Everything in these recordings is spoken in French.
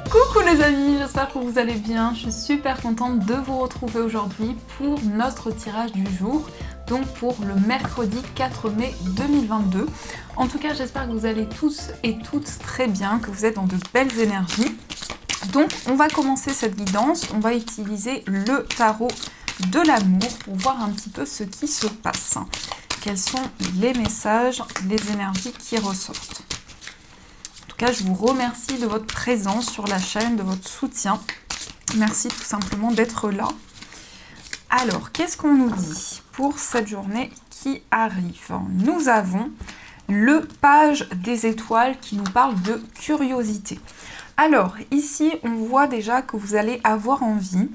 Coucou les amis, j'espère que vous allez bien. Je suis super contente de vous retrouver aujourd'hui pour notre tirage du jour, donc pour le mercredi 4 mai 2022. En tout cas, j'espère que vous allez tous et toutes très bien, que vous êtes dans de belles énergies. Donc, on va commencer cette guidance. On va utiliser le tarot de l'amour pour voir un petit peu ce qui se passe. Quels sont les messages, les énergies qui ressortent. En tout cas, je vous remercie de votre présence sur la chaîne, de votre soutien. Merci tout simplement d'être là. Alors, qu'est-ce qu'on nous dit pour cette journée qui arrive? Nous avons le page des étoiles qui nous parle de curiosité. Alors, ici, on voit déjà que vous allez avoir envie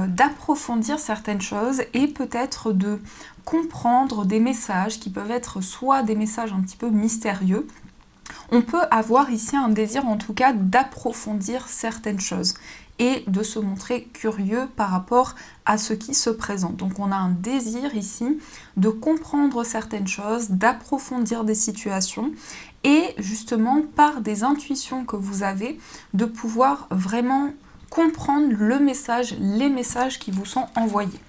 d'approfondir certaines choses et peut-être de comprendre des messages qui peuvent être soit des messages un petit peu mystérieux. On peut avoir ici un désir en tout cas d'approfondir certaines choses et de se montrer curieux par rapport à ce qui se présente. Donc on a un désir ici de comprendre certaines choses, d'approfondir des situations et justement par des intuitions que vous avez, de pouvoir vraiment comprendre le message, les messages qui vous sont envoyés.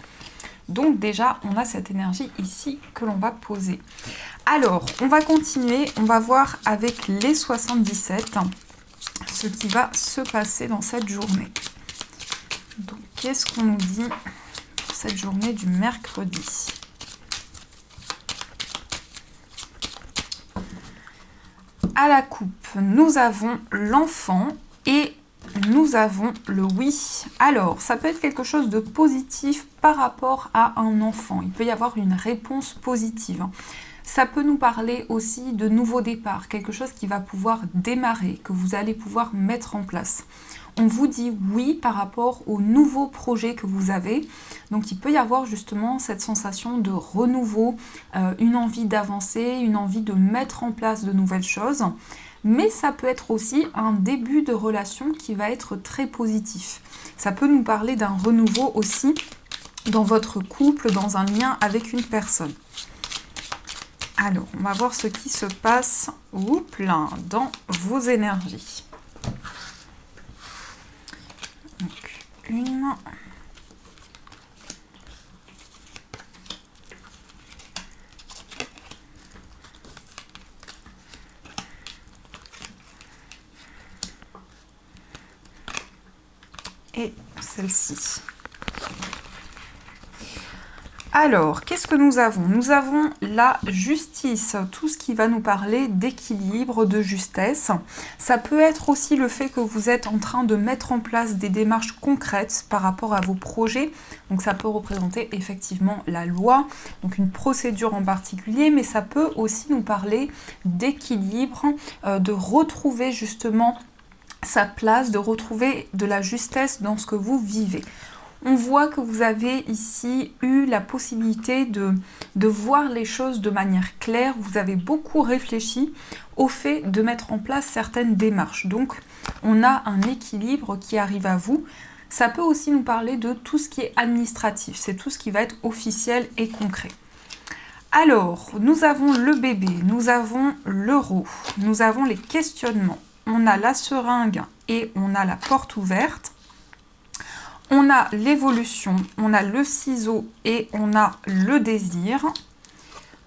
Donc déjà, on a cette énergie ici que l'on va poser. Alors, on va continuer, on va voir avec les 77 ce qui va se passer dans cette journée. Donc, qu'est-ce qu'on nous dit pour cette journée du mercredi ? À la coupe, nous avons l'enfant et nous avons le oui. Alors, ça peut être quelque chose de positif par rapport à un enfant. Il peut y avoir une réponse positive. Ça peut nous parler aussi de nouveaux départs, quelque chose qui va pouvoir démarrer, que vous allez pouvoir mettre en place. On vous dit oui par rapport aux nouveaux projets que vous avez. Donc, il peut y avoir justement cette sensation de renouveau, une envie d'avancer, une envie de mettre en place de nouvelles choses. Mais ça peut être aussi un début de relation qui va être très positif. Ça peut nous parler d'un renouveau aussi dans votre couple, dans un lien avec une personne. Alors, on va voir ce qui se passe dans vos énergies. Donc, une... et celle-ci. Alors, qu'est-ce que nous avons? Nous avons la justice, tout ce qui va nous parler d'équilibre, de justesse. Ça peut être aussi le fait que vous êtes en train de mettre en place des démarches concrètes par rapport à vos projets. Donc ça peut représenter effectivement la loi, donc une procédure en particulier, mais ça peut aussi nous parler d'équilibre, de retrouver justement sa place, de retrouver de la justesse dans ce que vous vivez. On voit que vous avez ici eu la possibilité de voir les choses de manière claire. Vous avez beaucoup réfléchi au fait de mettre en place certaines démarches. Donc, on a un équilibre qui arrive à vous. Ça peut aussi nous parler de tout ce qui est administratif. C'est tout ce qui va être officiel et concret. Alors, nous avons le bébé, nous avons l'euro, nous avons les questionnements. On a la seringue et on a la porte ouverte. On a l'évolution, on a le ciseau et on a le désir.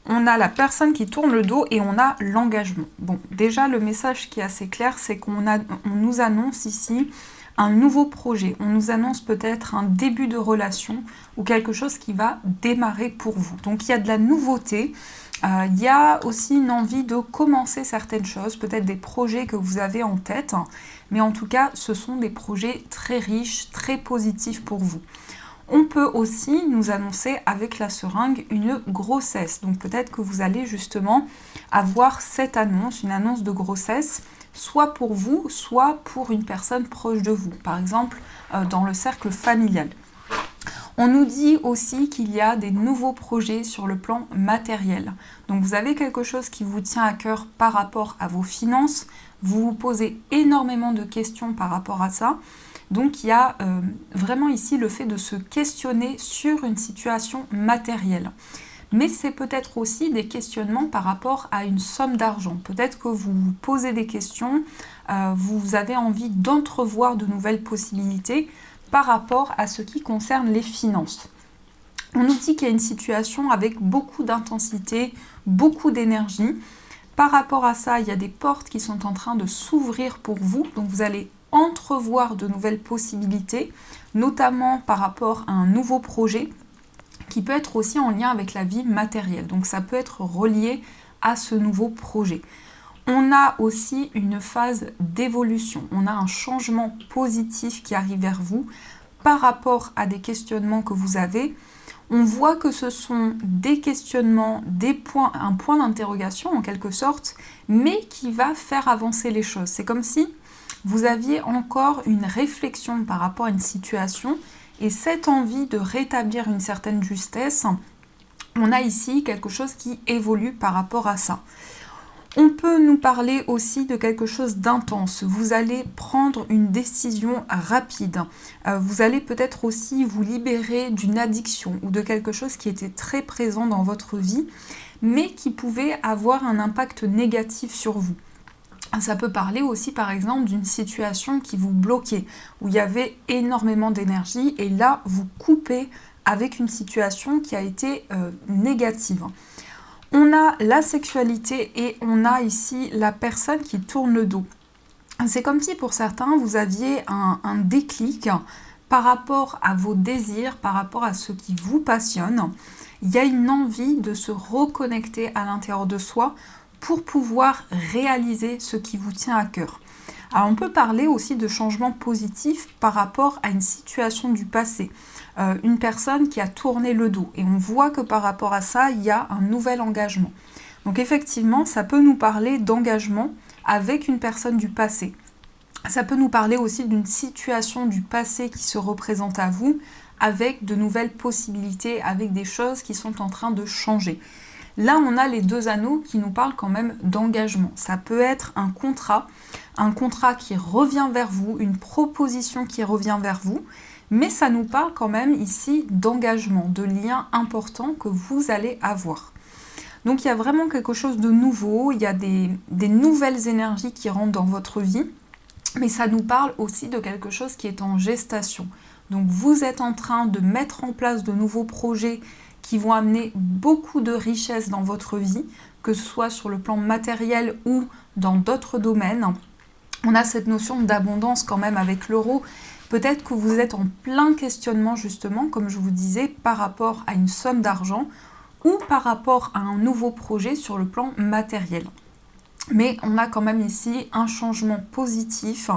On a la personne qui tourne le dos et on a l'engagement. Bon, déjà le message qui est assez clair, c'est qu'on nous annonce ici un nouveau projet. On nous annonce peut-être un début de relation ou quelque chose qui va démarrer pour vous. Donc il y a de la nouveauté. Il y a aussi une envie de commencer certaines choses, peut-être des projets que vous avez en tête, mais en tout cas, ce sont des projets très riches, très positifs pour vous. On peut aussi nous annoncer avec la seringue une grossesse, donc peut-être que vous allez justement avoir cette annonce, une annonce de grossesse, soit pour vous, soit pour une personne proche de vous, par exemple dans le cercle familial. On nous dit aussi qu'il y a des nouveaux projets sur le plan matériel. Donc vous avez quelque chose qui vous tient à cœur par rapport à vos finances. Vous vous posez énormément de questions par rapport à ça. Donc il y a vraiment ici le fait de se questionner sur une situation matérielle. Mais c'est peut-être aussi des questionnements par rapport à une somme d'argent. Peut-être que vous vous posez des questions vous avez envie d'entrevoir de nouvelles possibilités par rapport à ce qui concerne les finances. On nous dit qu'il y a une situation avec beaucoup d'intensité, beaucoup d'énergie. Par rapport à ça, il y a des portes qui sont en train de s'ouvrir pour vous, donc vous allez entrevoir de nouvelles possibilités, notamment par rapport à un nouveau projet qui peut être aussi en lien avec la vie matérielle. Donc ça peut être relié à ce nouveau projet. On a aussi une phase d'évolution, on a un changement positif qui arrive vers vous par rapport à des questionnements que vous avez. On voit que ce sont des questionnements, un point d'interrogation en quelque sorte, mais qui va faire avancer les choses. C'est comme si vous aviez encore une réflexion par rapport à une situation et cette envie de rétablir une certaine justesse, on a ici quelque chose qui évolue par rapport à ça. On peut nous parler aussi de quelque chose d'intense. Vous allez prendre une décision rapide. Vous allez peut-être aussi vous libérer d'une addiction ou de quelque chose qui était très présent dans votre vie, mais qui pouvait avoir un impact négatif sur vous. Ça peut parler aussi par exemple d'une situation qui vous bloquait, où il y avait énormément d'énergie et là vous coupez avec une situation qui a été négative. On a la sexualité et on a ici la personne qui tourne le dos. C'est comme si pour certains vous aviez un déclic par rapport à vos désirs, par rapport à ce qui vous passionne. Il y a une envie de se reconnecter à l'intérieur de soi pour pouvoir réaliser ce qui vous tient à cœur. Alors on peut parler aussi de changements positifs par rapport à une situation du passé. Une personne qui a tourné le dos et on voit que par rapport à ça, il y a un nouvel engagement. Donc effectivement, ça peut nous parler d'engagement avec une personne du passé. Ça peut nous parler aussi d'une situation du passé qui se représente à vous avec de nouvelles possibilités, avec des choses qui sont en train de changer. Là, on a les deux anneaux qui nous parlent quand même d'engagement. Ça peut être un contrat qui revient vers vous, une proposition qui revient vers vous, mais ça nous parle quand même ici d'engagement, de liens importants que vous allez avoir. Donc il y a vraiment quelque chose de nouveau, il y a des nouvelles énergies qui rentrent dans votre vie, mais ça nous parle aussi de quelque chose qui est en gestation. Donc vous êtes en train de mettre en place de nouveaux projets qui vont amener beaucoup de richesses dans votre vie, que ce soit sur le plan matériel ou dans d'autres domaines. On a cette notion d'abondance quand même avec l'euro. Peut-être que vous êtes en plein questionnement justement, comme je vous disais, par rapport à une somme d'argent ou par rapport à un nouveau projet sur le plan matériel. Mais on a quand même ici un changement positif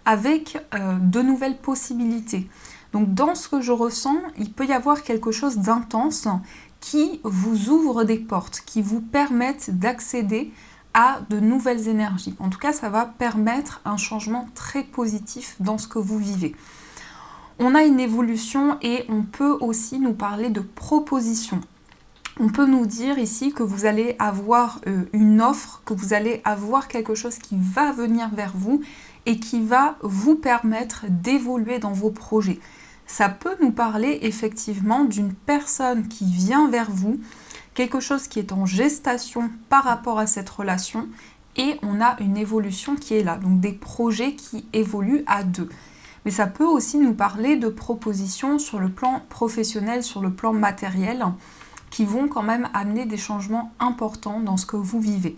avec de nouvelles possibilités. Donc dans ce que je ressens, il peut y avoir quelque chose d'intense qui vous ouvre des portes, qui vous permettent d'accéder à de nouvelles énergies. En tout cas, ça va permettre un changement très positif dans ce que vous vivez. On a une évolution et on peut aussi nous parler de propositions. On peut nous dire ici que vous allez avoir une offre, que vous allez avoir quelque chose qui va venir vers vous et qui va vous permettre d'évoluer dans vos projets. Ça peut nous parler effectivement d'une personne qui vient vers vous, quelque chose qui est en gestation par rapport à cette relation et on a une évolution qui est là, donc des projets qui évoluent à deux. Mais ça peut aussi nous parler de propositions sur le plan professionnel, sur le plan matériel, qui vont quand même amener des changements importants dans ce que vous vivez.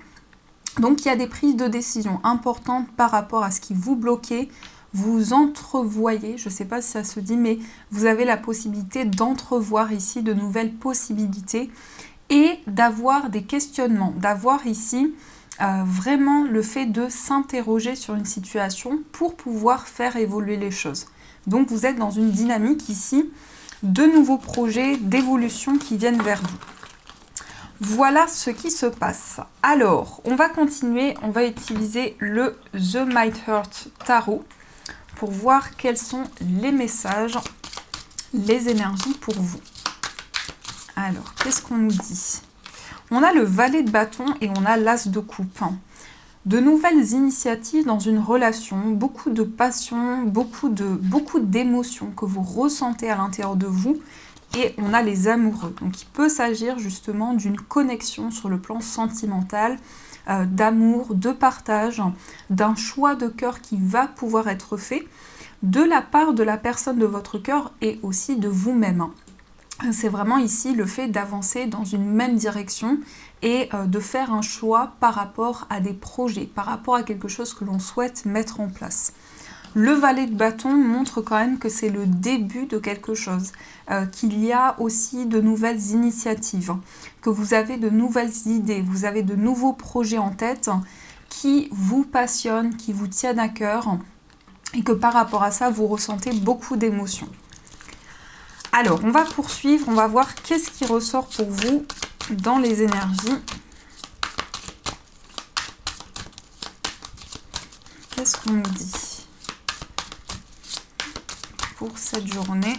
Donc il y a des prises de décision importantes par rapport à ce qui vous bloquait, vous entrevoyez, je ne sais pas si ça se dit, mais vous avez la possibilité d'entrevoir ici de nouvelles possibilités et d'avoir des questionnements, d'avoir ici vraiment le fait de s'interroger sur une situation pour pouvoir faire évoluer les choses. Donc vous êtes dans une dynamique ici de nouveaux projets, d'évolution qui viennent vers vous. Voilà ce qui se passe. Alors, on va continuer, on va utiliser le The Might Hurt Tarot pour voir quels sont les messages, les énergies pour vous. Alors, qu'est-ce qu'on nous dit ? On a le valet de bâton et on a l'as de coupe. De nouvelles initiatives dans une relation, beaucoup de passion, beaucoup d'émotions que vous ressentez à l'intérieur de vous. Et on a les amoureux. Donc il peut s'agir justement d'une connexion sur le plan sentimental, d'amour, de partage, d'un choix de cœur qui va pouvoir être fait de la part de la personne de votre cœur et aussi de vous-même. C'est vraiment ici le fait d'avancer dans une même direction et de faire un choix par rapport à des projets, par rapport à quelque chose que l'on souhaite mettre en place. Le valet de bâton montre quand même que c'est le début de quelque chose, qu'il y a aussi de nouvelles initiatives, que vous avez de nouvelles idées, vous avez de nouveaux projets en tête qui vous passionnent, qui vous tiennent à cœur et que par rapport à ça, vous ressentez beaucoup d'émotions. Alors, on va poursuivre, on va voir qu'est-ce qui ressort pour vous dans les énergies. Qu'est-ce qu'on nous dit pour cette journée?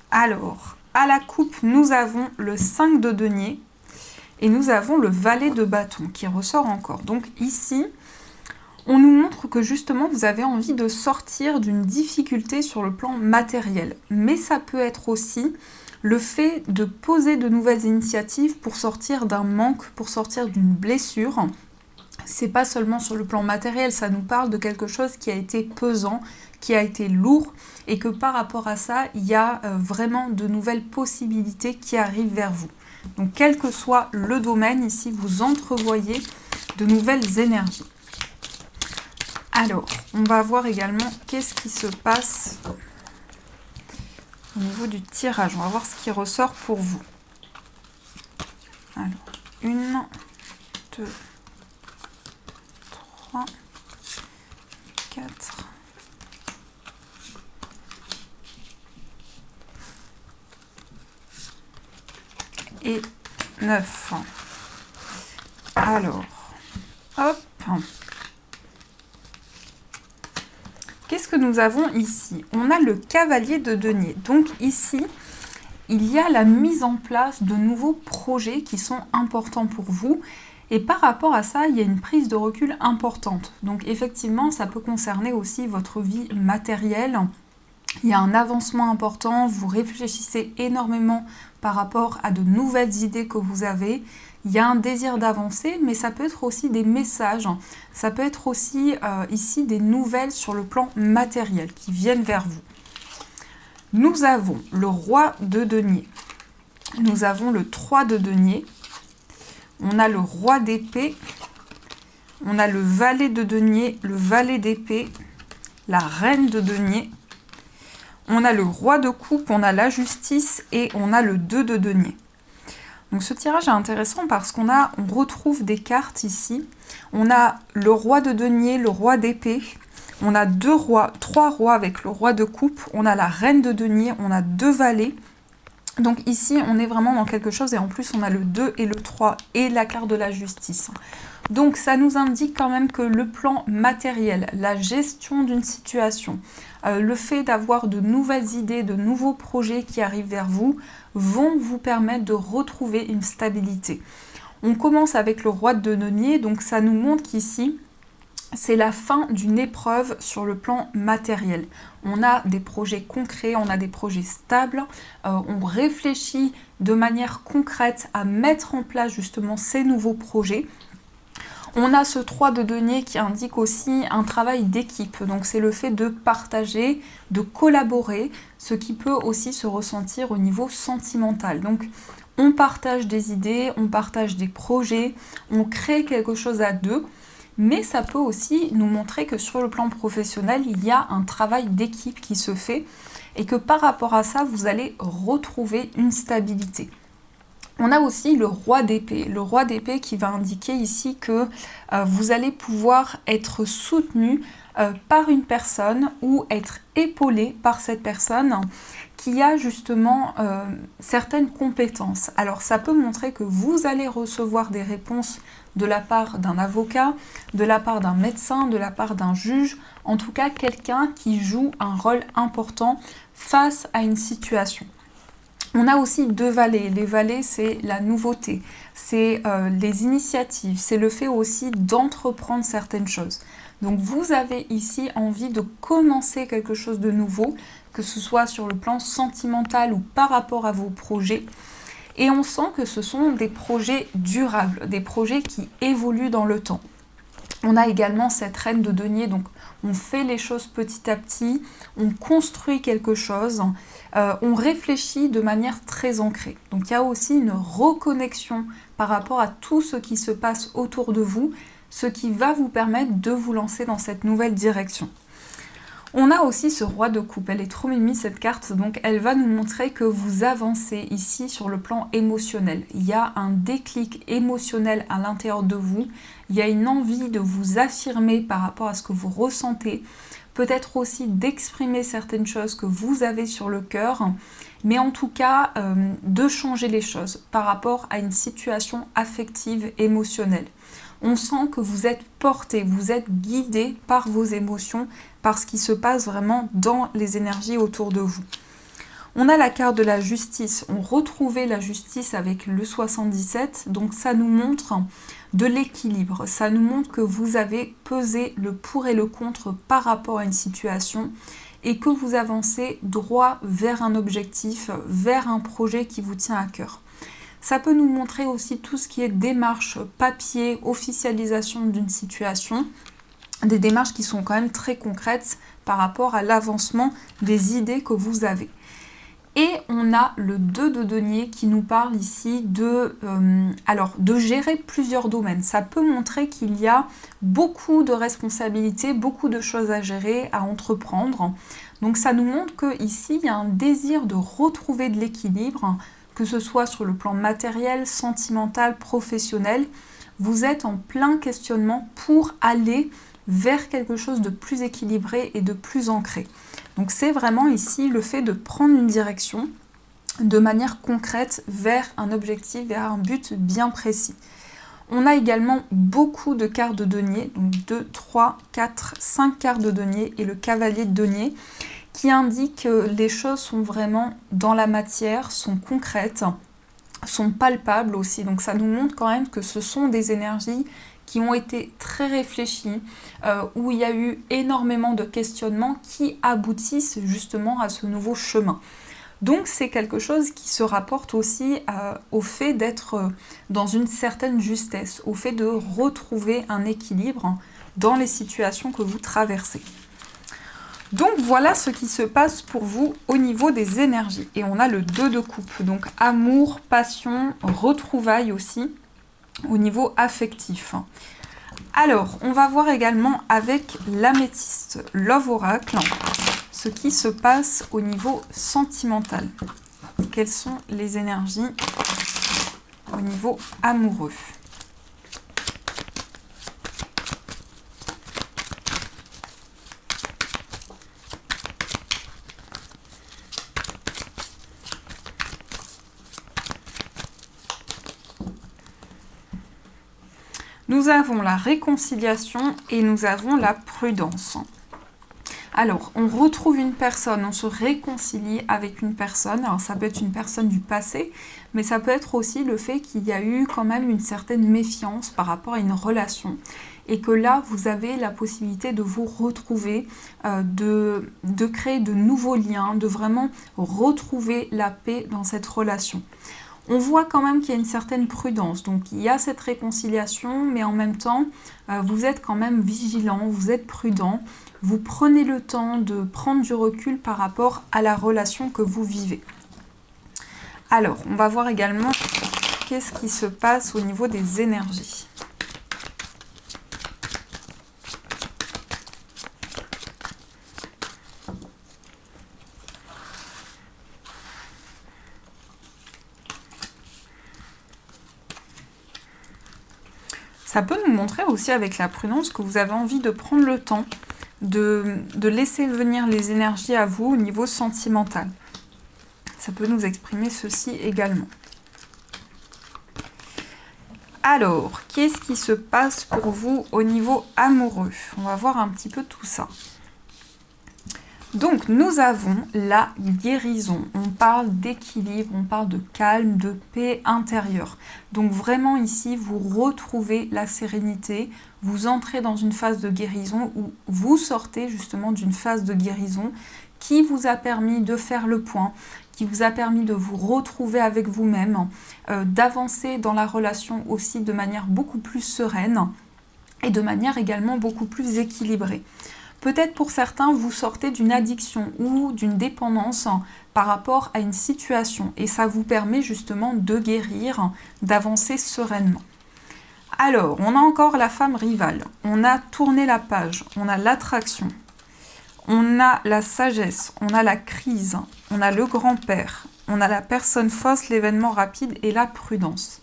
Alors, à la coupe, nous avons le 5 de denier et nous avons le valet de bâton qui ressort encore. Donc ici, on nous montre que justement, vous avez envie de sortir d'une difficulté sur le plan matériel. Mais ça peut être aussi le fait de poser de nouvelles initiatives pour sortir d'un manque, pour sortir d'une blessure. C'est pas seulement sur le plan matériel, ça nous parle de quelque chose qui a été pesant, qui a été lourd, et que par rapport à ça, il y a vraiment de nouvelles possibilités qui arrivent vers vous. Donc quel que soit le domaine, ici vous entrevoyez de nouvelles énergies. Alors, on va voir également qu'est-ce qui se passe au niveau du tirage. On va voir ce qui ressort pour vous. Alors, 1, 2, 3, 4, et 9. Alors, hop. Qu'est-ce que nous avons ici? On a le cavalier de denier. Donc ici, il y a la mise en place de nouveaux projets qui sont importants pour vous. Et par rapport à ça, il y a une prise de recul importante. Donc effectivement, ça peut concerner aussi votre vie matérielle. Il y a un avancement important, vous réfléchissez énormément par rapport à de nouvelles idées que vous avez. Il y a un désir d'avancer, mais ça peut être aussi des messages. Ça peut être aussi ici des nouvelles sur le plan matériel qui viennent vers vous. Nous avons le roi de denier. Nous avons le 3 de denier. On a le roi d'épée. On a le valet de denier, le valet d'épée, la reine de denier. On a le roi de coupe, on a la justice et on a le 2 de denier. Donc ce tirage est intéressant parce qu'on retrouve des cartes ici. On a le roi de denier, le roi d'épée. On a 3 rois avec le roi de coupe. On a la reine de denier, on a 2 valets. Donc ici, on est vraiment dans quelque chose et en plus, on a le 2 et le 3 et la carte de la justice. Donc ça nous indique quand même que le plan matériel, la gestion d'une situation, le fait d'avoir de nouvelles idées, de nouveaux projets qui arrivent vers vous, vont vous permettre de retrouver une stabilité. On commence avec le roi de denier, donc ça nous montre qu'ici, c'est la fin d'une épreuve sur le plan matériel. On a des projets concrets, on a des projets stables, on réfléchit de manière concrète à mettre en place justement ces nouveaux projets. On a ce 3 de denier qui indique aussi un travail d'équipe, donc c'est le fait de partager, de collaborer, ce qui peut aussi se ressentir au niveau sentimental. Donc on partage des idées, on partage des projets, on crée quelque chose à deux, mais ça peut aussi nous montrer que sur le plan professionnel, il y a un travail d'équipe qui se fait et que par rapport à ça, vous allez retrouver une stabilité. On a aussi le roi d'épée qui va indiquer ici que vous allez pouvoir être soutenu par une personne ou être épaulé par cette personne qui a justement certaines compétences. Alors ça peut montrer que vous allez recevoir des réponses de la part d'un avocat, de la part d'un médecin, de la part d'un juge, en tout cas quelqu'un qui joue un rôle important face à une situation. On a aussi 2 valets. Les valets, c'est la nouveauté, c'est les initiatives, c'est le fait aussi d'entreprendre certaines choses. Donc vous avez ici envie de commencer quelque chose de nouveau, que ce soit sur le plan sentimental ou par rapport à vos projets. Et on sent que ce sont des projets durables, des projets qui évoluent dans le temps. On a également cette reine de denier, donc on fait les choses petit à petit, on construit quelque chose, on réfléchit de manière très ancrée. Donc il y a aussi une reconnexion par rapport à tout ce qui se passe autour de vous, ce qui va vous permettre de vous lancer dans cette nouvelle direction. On a aussi ce roi de coupe, elle est trop mimi cette carte, donc elle va nous montrer que vous avancez ici sur le plan émotionnel. Il y a un déclic émotionnel à l'intérieur de vous, il y a une envie de vous affirmer par rapport à ce que vous ressentez, peut-être aussi d'exprimer certaines choses que vous avez sur le cœur, mais en tout cas de changer les choses par rapport à une situation affective, émotionnelle. On sent que vous êtes porté, vous êtes guidé par vos émotions, par ce qui se passe vraiment dans les énergies autour de vous. On a la carte de la justice, on retrouvait la justice avec le 77, donc ça nous montre de l'équilibre, ça nous montre que vous avez pesé le pour et le contre par rapport à une situation et que vous avancez droit vers un objectif, vers un projet qui vous tient à cœur. Ça peut nous montrer aussi tout ce qui est démarche, papier, officialisation d'une situation, des démarches qui sont quand même très concrètes par rapport à l'avancement des idées que vous avez. Et on a le 2 de denier qui nous parle ici de gérer plusieurs domaines. Ça peut montrer qu'il y a beaucoup de responsabilités, beaucoup de choses à gérer, à entreprendre. Donc ça nous montre qu'ici, il y a un désir de retrouver de l'équilibre, que ce soit sur le plan matériel, sentimental, professionnel. Vous êtes en plein questionnement pour aller vers quelque chose de plus équilibré et de plus ancré. Donc c'est vraiment ici le fait de prendre une direction de manière concrète vers un objectif, vers un but bien précis. On a également beaucoup de cartes de denier, donc 2, 3, 4, 5 cartes de denier et le cavalier de denier qui indique que les choses sont vraiment dans la matière, sont concrètes, sont palpables aussi. Donc ça nous montre quand même que ce sont des énergies qui ont été très réfléchies, où il y a eu énormément de questionnements qui aboutissent justement à ce nouveau chemin. Donc c'est quelque chose qui se rapporte aussi au fait d'être dans une certaine justesse, au fait de retrouver un équilibre dans les situations que vous traversez. Donc voilà ce qui se passe pour vous au niveau des énergies. Et on a le 2 de coupe, donc amour, passion, retrouvailles aussi au niveau affectif. Alors, on va voir également avec l'améthyste, Love Oracle, ce qui se passe au niveau sentimental. Quelles sont les énergies au niveau amoureux ? Nous avons la réconciliation et nous avons la prudence. Alors, on retrouve une personne, on se réconcilie avec une personne. Alors, ça peut être une personne du passé, mais ça peut être aussi le fait qu'il y a eu quand même une certaine méfiance par rapport à une relation. Et que là, vous avez la possibilité de vous retrouver, de créer de nouveaux liens, de vraiment retrouver la paix dans cette relation. On voit quand même qu'il y a une certaine prudence, donc il y a cette réconciliation, mais en même temps, vous êtes quand même vigilant, vous êtes prudent, vous prenez le temps de prendre du recul par rapport à la relation que vous vivez. Alors, on va voir également qu'est-ce qui se passe au niveau des énergies. Ça peut nous montrer aussi avec la prudence que vous avez envie de prendre le temps de laisser venir les énergies à vous au niveau sentimental. Ça peut nous exprimer ceci également. Alors, qu'est-ce qui se passe pour vous au niveau amoureux? On va voir un petit peu tout ça. Donc nous avons la guérison, on parle d'équilibre, on parle de calme, de paix intérieure. Donc vraiment ici vous retrouvez la sérénité, vous entrez dans une phase de guérison ou vous sortez justement d'une phase de guérison qui vous a permis de faire le point, qui vous a permis de vous retrouver avec vous-même, d'avancer dans la relation aussi de manière beaucoup plus sereine et de manière également beaucoup plus équilibrée. Peut-être pour certains, vous sortez d'une addiction ou d'une dépendance par rapport à une situation et ça vous permet justement de guérir, d'avancer sereinement. Alors, on a encore la femme rivale, on a tourné la page, on a l'attraction, on a la sagesse, on a la crise, on a le grand-père, on a la personne fausse, l'événement rapide et la prudence.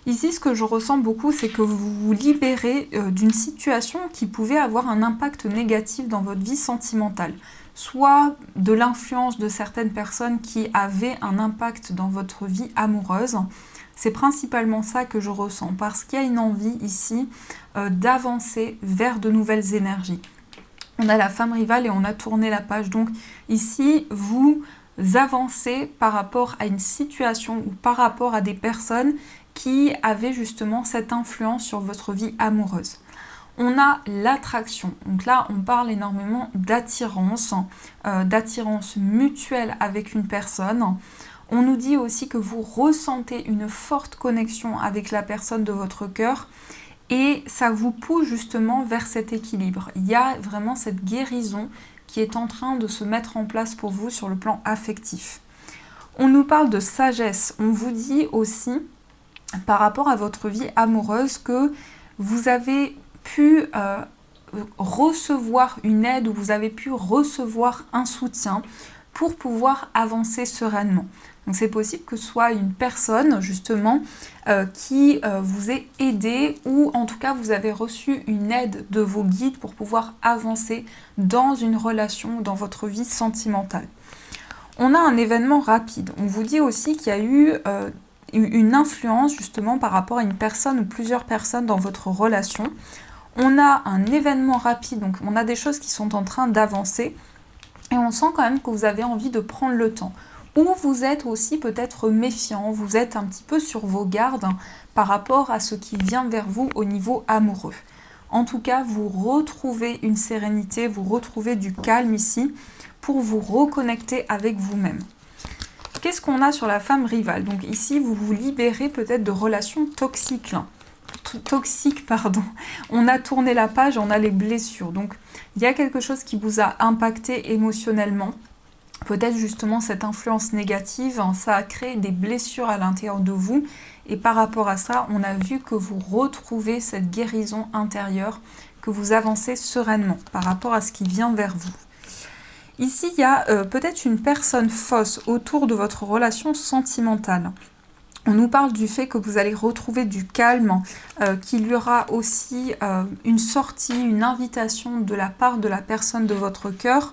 Ici, ce que je ressens beaucoup, c'est que vous vous libérez d'une situation qui pouvait avoir un impact négatif dans votre vie sentimentale. Soit de l'influence de certaines personnes qui avaient un impact dans votre vie amoureuse. C'est principalement ça que je ressens, parce qu'il y a une envie ici d'avancer vers de nouvelles énergies. On a la femme rivale et on a tourné la page. Donc ici, vous avancez par rapport à une situation ou par rapport à des personnes qui avaient justement cette influence sur votre vie amoureuse. On a l'attraction, donc là on parle énormément d'attirance mutuelle avec une personne. On nous dit aussi que vous ressentez une forte connexion avec la personne de votre cœur et ça vous pousse justement vers cet équilibre. Il y a vraiment cette guérison qui est en train de se mettre en place pour vous sur le plan affectif. On nous parle de sagesse, on vous dit aussi par rapport à votre vie amoureuse que vous avez pu recevoir une aide ou vous avez pu recevoir un soutien pour pouvoir avancer sereinement. Donc c'est possible que ce soit une personne justement qui vous ait aidé ou en tout cas vous avez reçu une aide de vos guides pour pouvoir avancer dans une relation, dans votre vie sentimentale. On a un événement rapide. On vous dit aussi qu'il y a eu une influence justement par rapport à une personne ou plusieurs personnes dans votre relation. On a un événement rapide, donc on a des choses qui sont en train d'avancer et on sent quand même que vous avez envie de prendre le temps. Ou vous êtes aussi peut-être méfiant, vous êtes un petit peu sur vos gardes par rapport à ce qui vient vers vous au niveau amoureux. En tout cas, vous retrouvez une sérénité, vous retrouvez du calme ici pour vous reconnecter avec vous-même. Qu'est-ce qu'on a sur la femme rivale? Donc ici, vous vous libérez peut-être de relations toxiques. On a tourné la page, on a les blessures. Donc il y a quelque chose qui vous a impacté émotionnellement. Peut-être justement cette influence négative, ça a créé des blessures à l'intérieur de vous. Et par rapport à ça, on a vu que vous retrouvez cette guérison intérieure, que vous avancez sereinement par rapport à ce qui vient vers vous. Ici, il y a peut-être une personne fausse autour de votre relation sentimentale. On nous parle du fait que vous allez retrouver du calme, qu'il y aura aussi une sortie, une invitation de la part de la personne de votre cœur.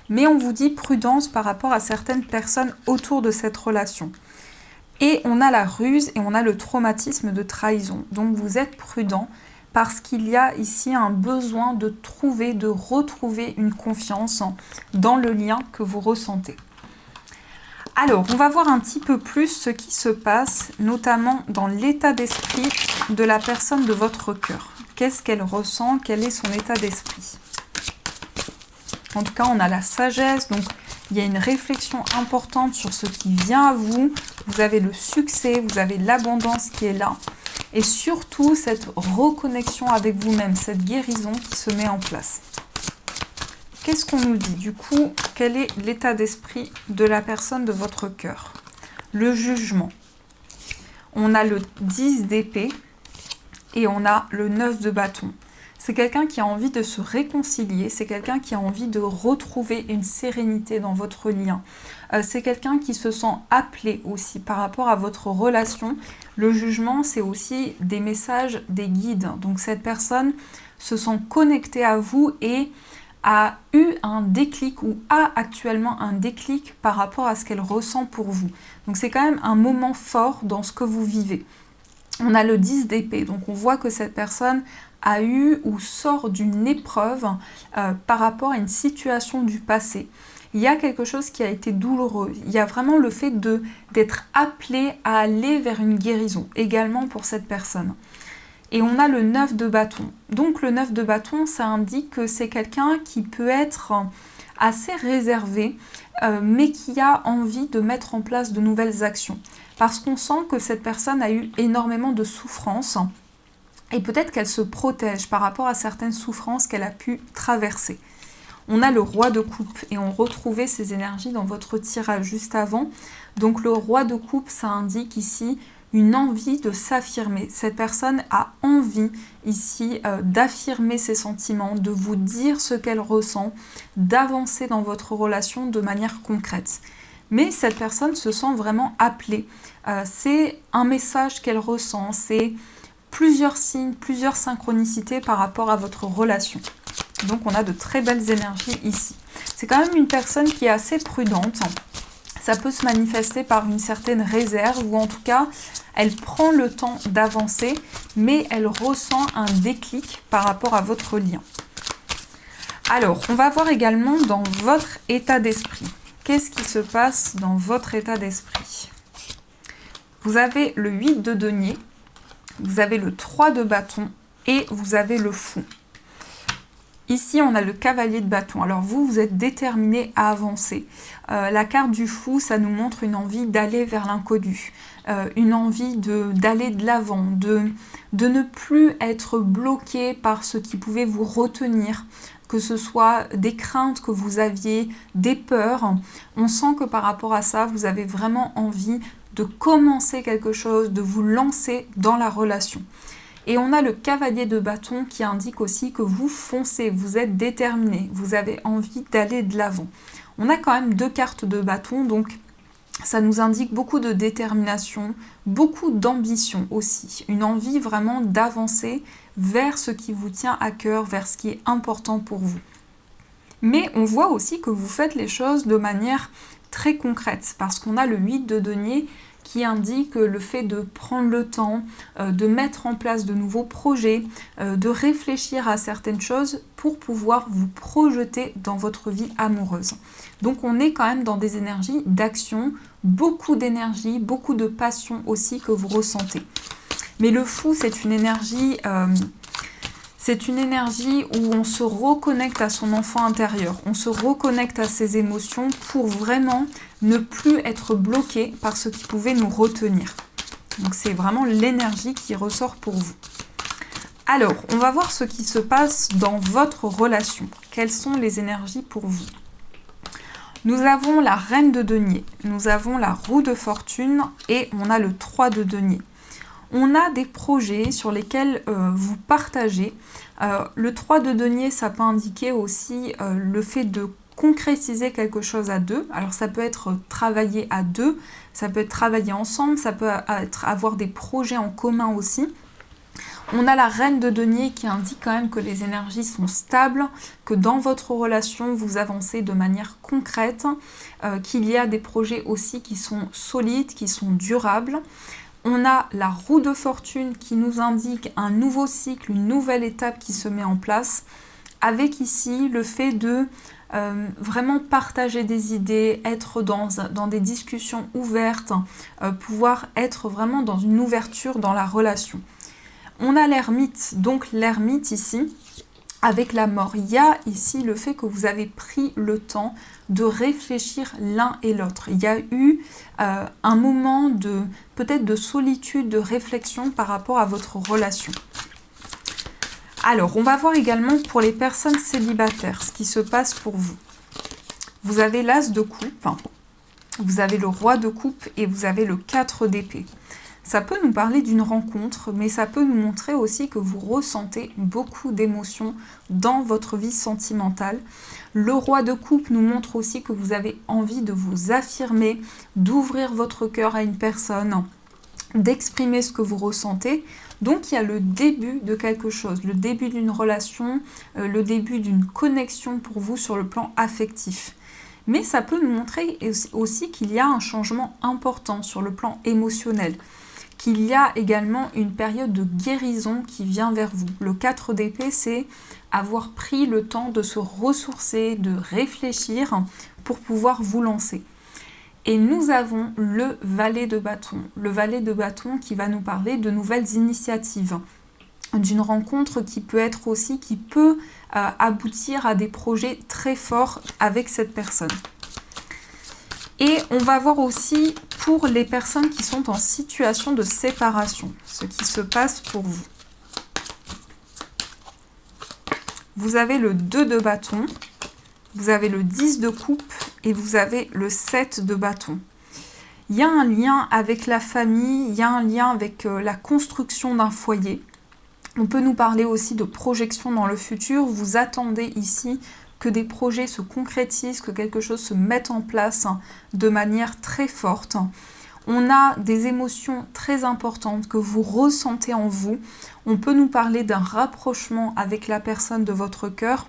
Mais on vous dit prudence par rapport à certaines personnes autour de cette relation. Et on a la ruse et on a le traumatisme de trahison. Donc vous êtes prudent parce qu'il y a ici un besoin de retrouver une confiance dans le lien que vous ressentez. Alors, on va voir un petit peu plus ce qui se passe, notamment dans l'état d'esprit de la personne de votre cœur. Qu'est-ce qu'elle ressent? Quel est son état d'esprit? En tout cas, on a la sagesse, donc il y a une réflexion importante sur ce qui vient à vous. Vous avez le succès, vous avez l'abondance qui est là. Et surtout, cette reconnexion avec vous-même, cette guérison qui se met en place. Qu'est-ce qu'on nous dit? Du coup, quel est l'état d'esprit de la personne de votre cœur? Le jugement. On a le 10 d'épée et on a le 9 de bâton. C'est quelqu'un qui a envie de se réconcilier, c'est quelqu'un qui a envie de retrouver une sérénité dans votre lien. C'est quelqu'un qui se sent appelé aussi par rapport à votre relation. Le jugement, c'est aussi des messages des guides. Donc cette personne se sent connectée à vous et a eu un déclic ou a actuellement un déclic par rapport à ce qu'elle ressent pour vous. Donc c'est quand même un moment fort dans ce que vous vivez. On a le 10 d'épée, donc on voit que cette personne a eu ou sort d'une épreuve par rapport à une situation du passé. Il y a quelque chose qui a été douloureux. Il y a vraiment le fait d'être appelé à aller vers une guérison, également pour cette personne. Et on a le 9 de bâton. Donc le 9 de bâton, ça indique que c'est quelqu'un qui peut être assez réservé, mais qui a envie de mettre en place de nouvelles actions. Parce qu'on sent que cette personne a eu énormément de souffrances, et peut-être qu'elle se protège par rapport à certaines souffrances qu'elle a pu traverser. On a le roi de coupe et on retrouvait ces énergies dans votre tirage juste avant. Donc le roi de coupe, ça indique ici une envie de s'affirmer. Cette personne a envie ici d'affirmer ses sentiments, de vous dire ce qu'elle ressent, d'avancer dans votre relation de manière concrète. Mais cette personne se sent vraiment appelée. C'est un message qu'elle ressent, c'est plusieurs signes, plusieurs synchronicités par rapport à votre relation. Donc on a de très belles énergies ici. C'est quand même une personne qui est assez prudente. Ça peut se manifester par une certaine réserve ou en tout cas, elle prend le temps d'avancer, mais elle ressent un déclic par rapport à votre lien. Alors, on va voir également dans votre état d'esprit. Qu'est-ce qui se passe dans votre état d'esprit? Vous avez le 8 de denier, vous avez le 3 de bâton et vous avez le fou. Ici, on a le cavalier de bâton. Alors vous êtes déterminé à avancer. La carte du fou, ça nous montre une envie d'aller vers l'inconnu, une envie d'aller de l'avant, de ne plus être bloqué par ce qui pouvait vous retenir, que ce soit des craintes que vous aviez, des peurs. On sent que par rapport à ça, vous avez vraiment envie de commencer quelque chose, de vous lancer dans la relation. Et on a le cavalier de bâton qui indique aussi que vous foncez, vous êtes déterminé, vous avez envie d'aller de l'avant. On a quand même 2 cartes de bâton, donc ça nous indique beaucoup de détermination, beaucoup d'ambition aussi. Une envie vraiment d'avancer vers ce qui vous tient à cœur, vers ce qui est important pour vous. Mais on voit aussi que vous faites les choses de manière très concrète, parce qu'on a le 8 de denier qui indique le fait de prendre le temps, de mettre en place de nouveaux projets, de réfléchir à certaines choses pour pouvoir vous projeter dans votre vie amoureuse. Donc on est quand même dans des énergies d'action, beaucoup d'énergie, beaucoup de passion aussi que vous ressentez. Mais le fou, c'est une énergie où on se reconnecte à son enfant intérieur, on se reconnecte à ses émotions pour vraiment ne plus être bloqué par ce qui pouvait nous retenir. Donc c'est vraiment l'énergie qui ressort pour vous. Alors, on va voir ce qui se passe dans votre relation. Quelles sont les énergies pour vous? Nous avons la reine de denier, nous avons la roue de fortune et on a le 3 de denier. On a des projets sur lesquels vous partagez. Le 3 de denier, ça peut indiquer aussi le fait de concrétiser quelque chose à deux. Alors ça peut être travailler à deux, ça peut être travailler ensemble, ça peut être avoir des projets en commun aussi. On a la reine de denier qui indique quand même que les énergies sont stables, que dans votre relation, vous avancez de manière concrète, qu'il y a des projets aussi qui sont solides, qui sont durables. On a la roue de fortune qui nous indique un nouveau cycle, une nouvelle étape qui se met en place, avec ici le fait de vraiment partager des idées, être dans des discussions ouvertes, pouvoir être vraiment dans une ouverture dans la relation. On a l'ermite, donc l'ermite ici, avec la mort. Il y a ici le fait que vous avez pris le temps de réfléchir l'un et l'autre. Il y a eu un moment peut-être de solitude, de réflexion par rapport à votre relation. Alors, on va voir également pour les personnes célibataires ce qui se passe pour vous. Vous avez l'as de coupe, vous avez le roi de coupe et vous avez le 4 d'épée. Ça peut nous parler d'une rencontre, mais ça peut nous montrer aussi que vous ressentez beaucoup d'émotions dans votre vie sentimentale. Le roi de coupe nous montre aussi que vous avez envie de vous affirmer, d'ouvrir votre cœur à une personne, d'exprimer ce que vous ressentez. Donc il y a le début de quelque chose, le début d'une relation, le début d'une connexion pour vous sur le plan affectif. Mais ça peut nous montrer aussi qu'il y a un changement important sur le plan émotionnel. qu'il y a également une période de guérison qui vient vers vous. Le 4 d'épée, c'est avoir pris le temps de se ressourcer, de réfléchir pour pouvoir vous lancer. Et nous avons le valet de bâton. Le valet de bâton qui va nous parler de nouvelles initiatives, d'une rencontre qui peut être aussi, qui peut aboutir à des projets très forts avec cette personne. Et on va voir aussi pour les personnes qui sont en situation de séparation, ce qui se passe pour vous. Vous avez le 2 de bâton, vous avez le 10 de coupe et vous avez le 7 de bâton. Il y a un lien avec la famille, il y a un lien avec la construction d'un foyer. On peut nous parler aussi de projection dans le futur. Vous attendez ici que des projets se concrétisent, que quelque chose se mette en place de manière très forte. On a des émotions très importantes que vous ressentez en vous. On peut nous parler d'un rapprochement avec la personne de votre cœur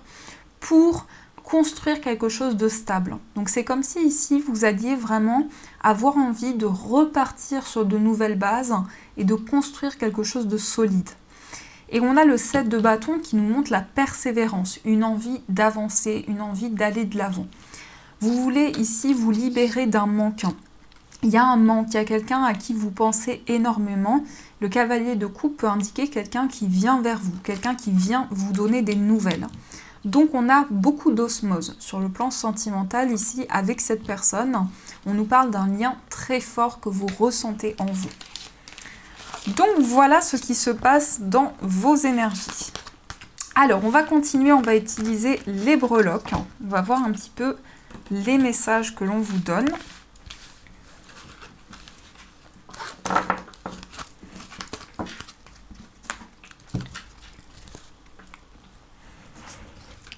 pour construire quelque chose de stable. Donc c'est comme si ici vous alliez vraiment avoir envie de repartir sur de nouvelles bases et de construire quelque chose de solide. Et on a le 7 de bâton qui nous montre la persévérance, une envie d'avancer, une envie d'aller de l'avant. Vous voulez ici vous libérer d'un manque. Il y a un manque, il y a quelqu'un à qui vous pensez énormément. Le cavalier de coupe peut indiquer quelqu'un qui vient vers vous, quelqu'un qui vient vous donner des nouvelles. Donc on a beaucoup d'osmose sur le plan sentimental ici avec cette personne. On nous parle d'un lien très fort que vous ressentez en vous. Donc voilà ce qui se passe dans vos énergies. Alors on va continuer, on va utiliser les breloques. On va voir un petit peu les messages que l'on vous donne.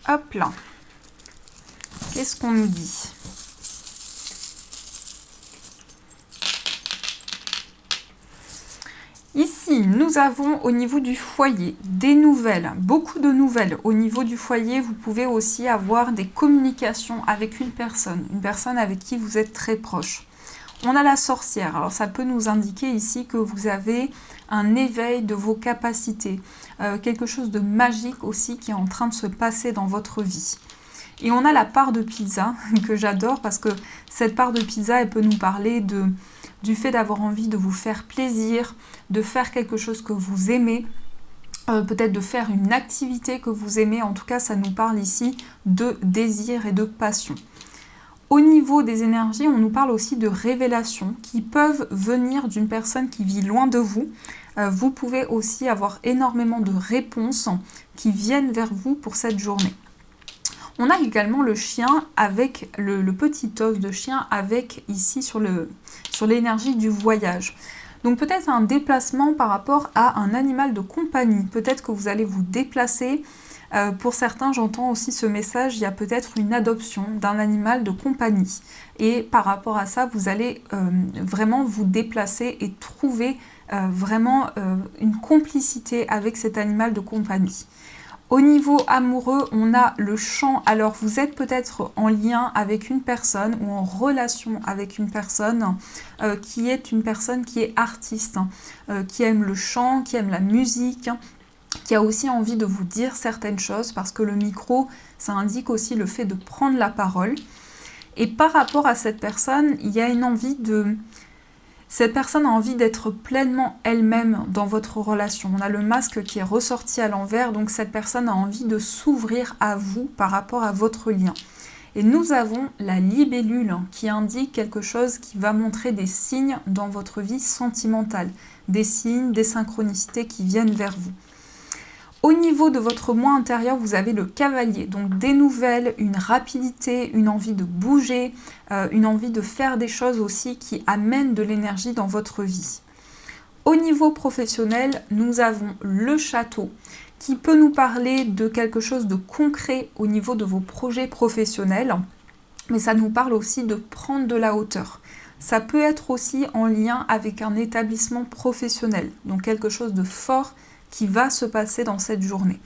Hop là. Qu'est-ce qu'on nous dit ? Ici, nous avons au niveau du foyer des nouvelles, beaucoup de nouvelles. Au niveau du foyer, vous pouvez aussi avoir des communications avec une personne avec qui vous êtes très proche. On a la sorcière, alors ça peut nous indiquer ici que vous avez un éveil de vos capacités, quelque chose de magique aussi qui est en train de se passer dans votre vie. Et on a la part de pizza que j'adore parce que cette part de pizza, elle peut nous parler du fait d'avoir envie de vous faire plaisir, de faire quelque chose que vous aimez, peut-être de faire une activité que vous aimez. En tout cas, ça nous parle ici de désir et de passion. Au niveau des énergies, on nous parle aussi de révélations qui peuvent venir d'une personne qui vit loin de vous. Vous pouvez aussi avoir énormément de réponses qui viennent vers vous pour cette journée. On a également le chien avec le petit os de chien avec ici sur l'énergie du voyage. Donc peut-être un déplacement par rapport à un animal de compagnie. Peut-être que vous allez vous déplacer. Pour certains, j'entends aussi ce message, il y a peut-être une adoption d'un animal de compagnie. Et par rapport à ça, vous allez vraiment vous déplacer et trouver vraiment une complicité avec cet animal de compagnie. Au niveau amoureux, on a le chant. Alors, vous êtes peut-être en lien avec une personne ou en relation avec une personne qui est une personne qui est artiste, qui aime le chant, qui aime la musique, qui a aussi envie de vous dire certaines choses parce que le micro, ça indique aussi le fait de prendre la parole. Et par rapport à cette personne, il y a une envie de... Cette personne a envie d'être pleinement elle-même dans votre relation. On a le masque qui est ressorti à l'envers, donc cette personne a envie de s'ouvrir à vous par rapport à votre lien. Et nous avons la libellule qui indique quelque chose qui va montrer des signes dans votre vie sentimentale. Des signes, des synchronicités qui viennent vers vous. Au niveau de votre moi intérieur, vous avez le cavalier, donc des nouvelles, une rapidité, une envie de bouger, une envie de faire des choses aussi qui amènent de l'énergie dans votre vie. Au niveau professionnel, nous avons le château qui peut nous parler de quelque chose de concret au niveau de vos projets professionnels, mais ça nous parle aussi de prendre de la hauteur. Ça peut être aussi en lien avec un établissement professionnel, donc quelque chose de fort qui va se passer dans cette journée.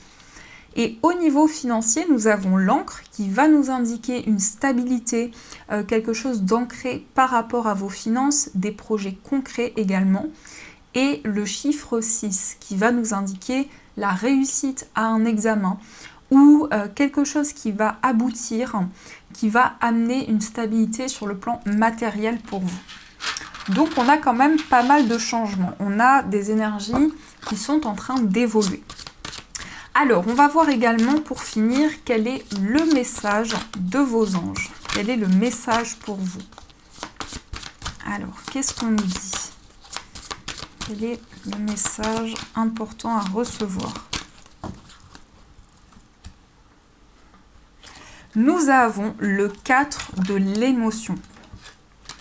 Et au niveau financier, nous avons l'encre qui va nous indiquer une stabilité, quelque chose d'ancré par rapport à vos finances, des projets concrets également. et le chiffre 6 qui va nous indiquer la réussite à un examen ou quelque chose qui va aboutir, qui va amener une stabilité sur le plan matériel pour vous. Donc on a quand même pas mal de changements, on a des énergies qui sont en train d'évoluer. Alors on va voir également pour finir quel est le message de vos anges, quel est le message pour vous. Alors qu'est-ce qu'on nous dit? Quel est le message important à recevoir? Nous avons le 4 de l'émotion.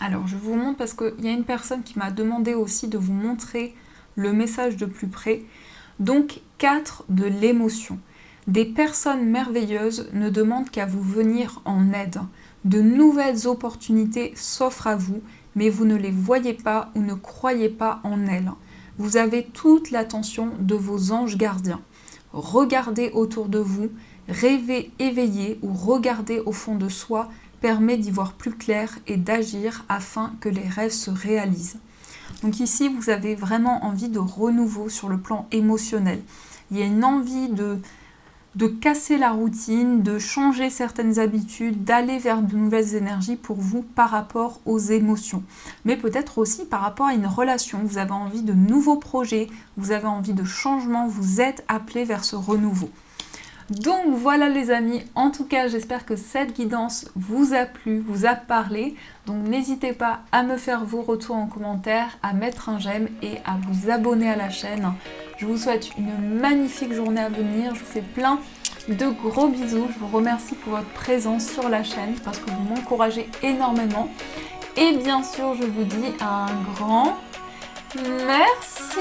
Alors, je vous montre parce qu'il y a une personne qui m'a demandé aussi de vous montrer le message de plus près. Donc, 4 de l'émotion. Des personnes merveilleuses ne demandent qu'à vous venir en aide. De nouvelles opportunités s'offrent à vous, mais vous ne les voyez pas ou ne croyez pas en elles. Vous avez toute l'attention de vos anges gardiens. Regardez autour de vous. Rêver éveillé ou regarder au fond de soi permet d'y voir plus clair et d'agir afin que les rêves se réalisent. Donc ici, vous avez vraiment envie de renouveau sur le plan émotionnel. Il y a une envie de casser la routine, de changer certaines habitudes, d'aller vers de nouvelles énergies pour vous par rapport aux émotions. Mais peut-être aussi par rapport à une relation. Vous avez envie de nouveaux projets, vous avez envie de changement, vous êtes appelé vers ce renouveau. Donc voilà les amis, en tout cas j'espère que cette guidance vous a plu, vous a parlé. Donc n'hésitez pas à me faire vos retours en commentaire, à mettre un j'aime et à vous abonner à la chaîne. Je vous souhaite une magnifique journée à venir, je vous fais plein de gros bisous. Je vous remercie pour votre présence sur la chaîne parce que vous m'encouragez énormément. Et bien sûr je vous dis un grand merci.